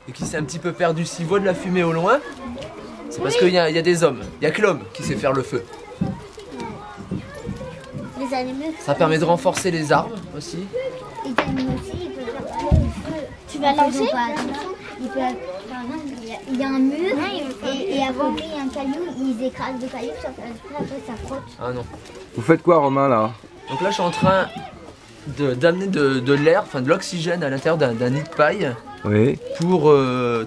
et qui s'est un petit peu perdu, s'il voit de la fumée au loin, c'est parce qu'il y a des hommes. Il n'y a que l'homme qui sait faire le feu. Les animaux. Ça permet de renforcer les arbres aussi. Les animaux aussi, ils peuvent faire du feu. Tu vas lancer? Il y a un mur et avant il y a un caillou, ils écrasent le caillou, après ça frotte. Ah non. Vous faites quoi, Romain, là? Donc là je suis en train d'amener de l'air, enfin de l'oxygène à l'intérieur d'un nid de paille. Oui. Pour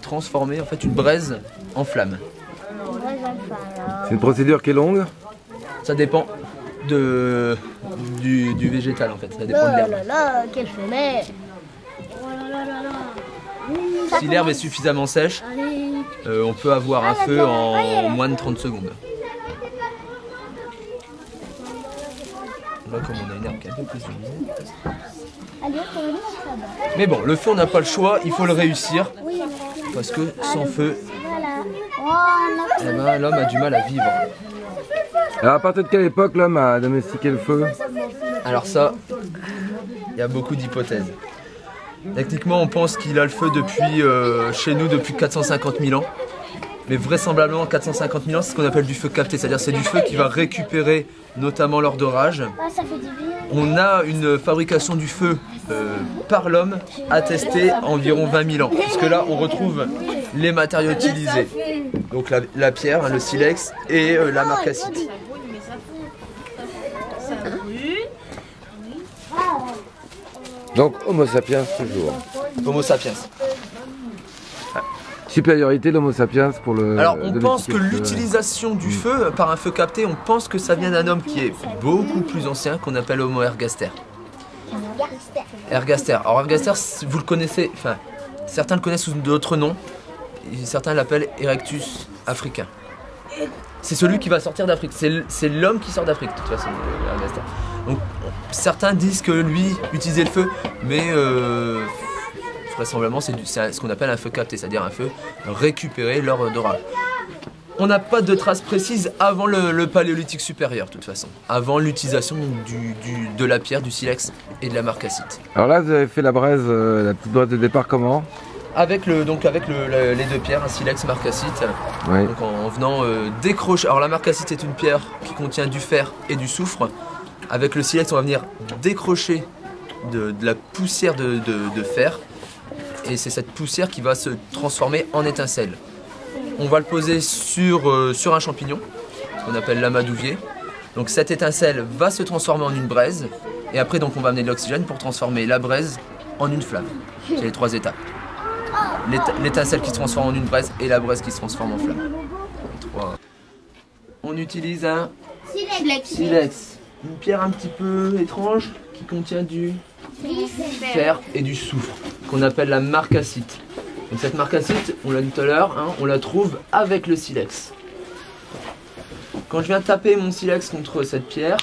transformer en fait une braise en flamme. C'est une procédure qui est longue? Ça dépend du végétal en fait, ça dépend de l'herbe. Oh là là, quelle fumée! Si l'herbe est suffisamment sèche, on peut avoir un feu en moins de 30 secondes. Là comme on a une herbe qui est un peu plus utilisée. Mais bon, le feu on n'a pas le choix, il faut le réussir. Parce que sans feu, eh ben, l'homme a du mal à vivre. Alors, à partir de quelle époque l'homme a domestiqué le feu? Alors ça, il y a beaucoup d'hypothèses. Techniquement, on pense qu'il a le feu depuis, chez nous depuis 450 000 ans. Mais vraisemblablement, 450 000 ans, c'est ce qu'on appelle du feu capté. C'est-à-dire c'est du feu qui va récupérer notamment lors d'orage. On a une fabrication du feu par l'homme attestée environ 20 000 ans. Puisque là, on retrouve les matériaux utilisés. Donc la pierre, le silex et la marcassite. Donc Homo sapiens toujours. Homo sapiens. Supériorité de l'Homo sapiens pour le... Alors on pense que l'utilisation du feu par un feu capté, on pense que ça vient d'un homme qui est beaucoup plus ancien, qu'on appelle Homo ergaster. Ergaster. Alors Ergaster, vous le connaissez, enfin certains le connaissent sous d'autres noms, certains l'appellent Erectus africain. C'est celui qui va sortir d'Afrique, c'est l'homme qui sort d'Afrique de toute façon, Ergaster. Donc certains disent que lui utilisait le feu, mais vraisemblablement c'est ce qu'on appelle un feu capté, c'est-à-dire un feu récupéré lors d'orage. On n'a pas de traces précises avant le paléolithique supérieur de toute façon, avant l'utilisation de la pierre, du silex et de la marcassite. Alors là vous avez fait la braise, la petite braise de départ comment? Avec les deux pierres, un silex, marcassite, oui. Donc en venant décrocher. Alors la marcassite est une pierre qui contient du fer et du soufre. Avec le silex, on va venir décrocher de la poussière de fer. Et c'est cette poussière qui va se transformer en étincelle. On va le poser sur un champignon, qu'on appelle l'amadouvier. Donc cette étincelle va se transformer en une braise. Et après, donc, on va amener de l'oxygène pour transformer la braise en une flamme. C'est les 3 étapes. L'étincelle qui se transforme en une braise et la braise qui se transforme en flamme. On utilise un silex. Une pierre un petit peu étrange qui contient du fer et du soufre, qu'on appelle la marcassite. Donc cette marcassite, on l'a dit tout à l'heure, hein, on la trouve avec le silex. Quand je viens taper mon silex contre cette pierre,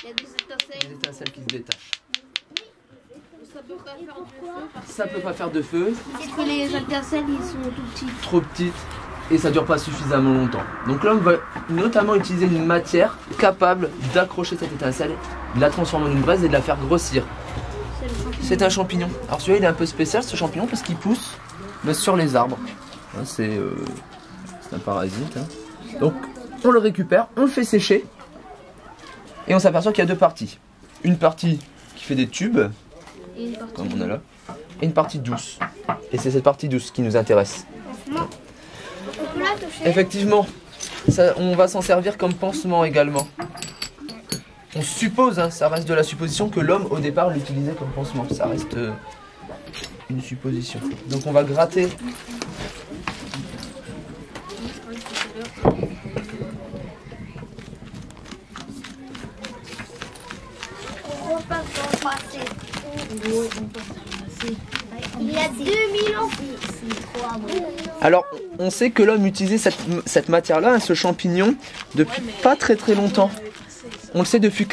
il y a des étincelles qui se détachent. Ça peut pas faire de feu. Parce que les étincelles ils sont tout petits. Trop petites et ça dure pas suffisamment longtemps. Donc l'homme va notamment utiliser une matière capable d'accrocher cette étincelle, de la transformer en une braise et de la faire grossir. C'est un champignon. Alors celui-là il est un peu spécial ce champignon parce qu'il pousse sur les arbres. Hein, c'est un parasite. Hein. Donc on le récupère, on le fait sécher et on s'aperçoit qu'il y a 2 parties. Une partie qui fait des tubes, comme on a là, et une partie douce. Et c'est cette partie douce qui nous intéresse. Effectivement, on va s'en servir comme pansement également. On suppose, hein, ça reste de la supposition que l'homme au départ l'utilisait comme pansement. Ça reste une supposition. Donc on va gratter. Il y a 2000 ans. Alors, on sait que l'homme utilisait cette matière-là, hein, ce champignon, depuis pas très longtemps. On le sait depuis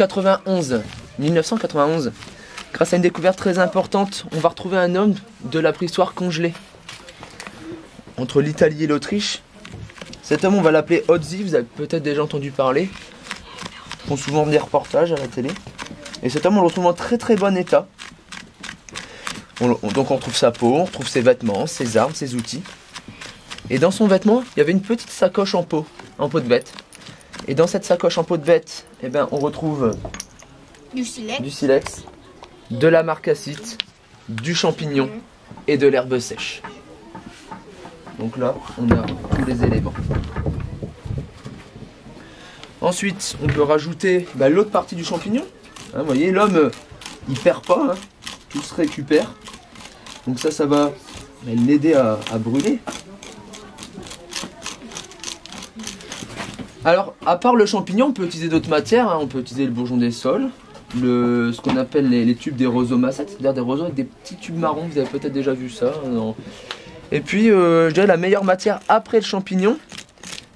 1991. Grâce à une découverte très importante, on va retrouver un homme de la préhistoire congelé. Entre l'Italie et l'Autriche. Cet homme, on va l'appeler Otzi, vous avez peut-être déjà entendu parler. Ils font souvent des reportages à la télé. Et cet homme, on le retrouve en très bon état. Donc on retrouve sa peau, on retrouve ses vêtements, ses armes, ses outils. Et dans son vêtement, il y avait une petite sacoche en peau de bête. Et dans cette sacoche en peau de bête, eh ben, on retrouve Du silex, de la marcassite, du champignon et de l'herbe sèche. Donc là, on a tous les éléments. Ensuite, on peut rajouter l'autre partie du champignon. Hein, vous voyez, l'homme, il perd pas, hein, tout se récupère. Donc ça va l'aider à brûler. Alors, à part le champignon, on peut utiliser d'autres matières. Hein. On peut utiliser le bourgeon des sols, ce qu'on appelle les tubes des roseaux-massettes, c'est-à-dire des roseaux avec des petits tubes marrons. Vous avez peut-être déjà vu ça. Non. Et puis, je dirais la meilleure matière après le champignon,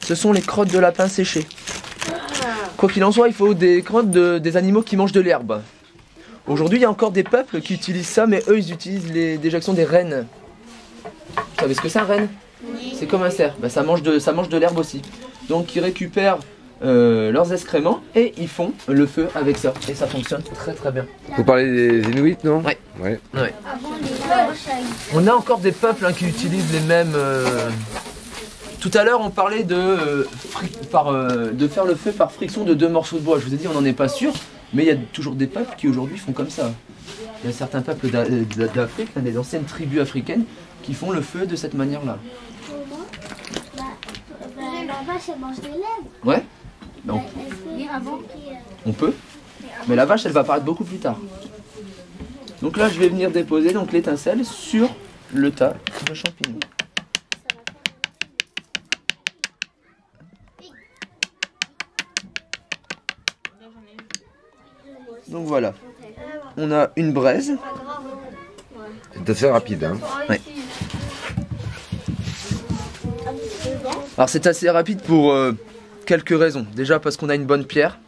ce sont les crottes de lapin séchées. Quoi qu'il en soit, il faut des crottes des animaux qui mangent de l'herbe. Aujourd'hui, il y a encore des peuples qui utilisent ça, mais eux, ils utilisent les déjections des rennes. Vous savez ce que c'est un renne? C'est comme un cerf. Ça mange de l'herbe aussi. Donc ils récupèrent leurs excréments et ils font le feu avec ça. Et ça fonctionne très très bien. Vous parlez des Inuits, non? Ouais. Ouais. On a encore des peuples qui utilisent les mêmes... Tout à l'heure on parlait de faire le feu par friction de 2 morceaux de bois. Je vous ai dit on n'en est pas sûr, mais il y a toujours des peuples qui aujourd'hui font comme ça. Il y a certains peuples d'Afrique, des anciennes tribus africaines, qui font le feu de cette manière-là. La vache, elle mange de l'herbe. Ouais. Donc, on peut. Mais la vache, elle va apparaître beaucoup plus tard. Donc là, je vais venir déposer l'étincelle sur le tas de champignons. Donc voilà. On a une braise. C'est assez rapide, hein? Ouais. Alors c'est assez rapide pour quelques raisons. Déjà parce qu'on a une bonne pierre,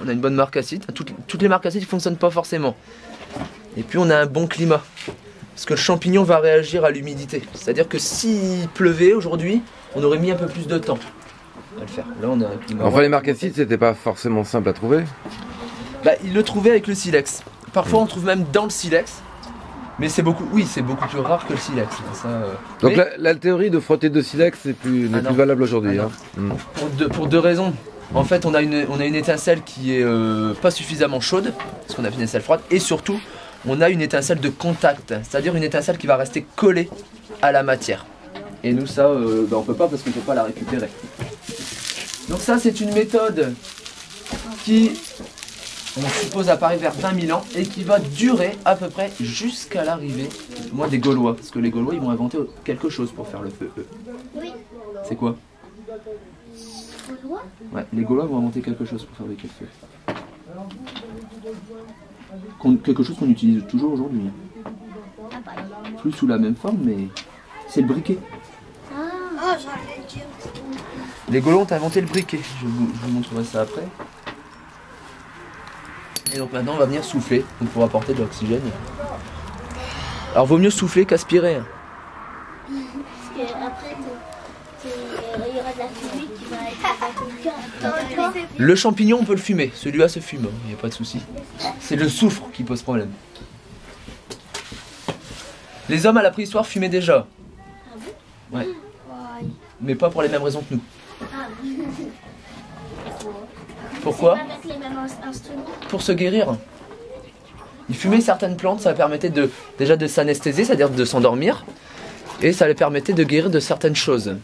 on a une bonne marcassite. Toutes les marcassites ne fonctionnent pas forcément. Et puis on a un bon climat. Parce que le champignon va réagir à l'humidité. C'est-à-dire que s'il pleuvait aujourd'hui, on aurait mis un peu plus de temps à le faire. Là on a un climat. Enfin les marcassites, c'était pas forcément simple à trouver. Ils le trouvaient avec le silex. Parfois on trouve même dans le silex. Mais c'est beaucoup plus rare que le silex. Ça, donc la théorie de frotter de silex n'est plus valable aujourd'hui. Hein. Pour 2 raisons. En fait, on a une étincelle qui est pas suffisamment chaude, parce qu'on a une étincelle froide, et surtout, on a une étincelle de contact, c'est-à-dire une étincelle qui va rester collée à la matière. Et nous, ça, on peut pas parce qu'on peut pas la récupérer. Donc ça, c'est une méthode qui... on suppose apparaît vers 20 000 ans et qui va durer à peu près jusqu'à l'arrivée des Gaulois. Parce que les Gaulois ils vont inventer quelque chose pour faire le feu. Oui. C'est quoi? Ouais, les Gaulois vont inventer quelque chose pour fabriquer le feu. Quelque chose qu'on utilise toujours aujourd'hui. Plus sous la même forme, mais c'est le briquet. Ah, j'allais dire. Les Gaulois ont inventé le briquet. Je vous montrerai ça après. Et donc maintenant on va venir souffler pour apporter de l'oxygène. Alors vaut mieux souffler qu'aspirer. Parce qu'après il y aura de la fumée qui va être... Le champignon on peut le fumer, celui-là se fume, il n'y a pas de souci. C'est le soufre qui pose problème. Les hommes à la préhistoire fumaient déjà. Ouais. Mais pas pour les mêmes raisons que nous. Pourquoi? Avec les mêmes instruments. Pour se guérir. Ils fumaient certaines plantes, ça permettait déjà de s'anesthésier, c'est-à-dire de s'endormir. Et ça les permettait de guérir de certaines choses.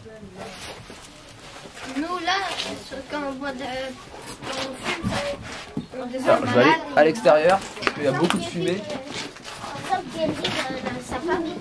Nous là, quand on boit quand on fume, on devient Alors, je vais aller malade. à l'extérieur, parce qu'il y a beaucoup de fumée. Ça, Kelly, sa famille.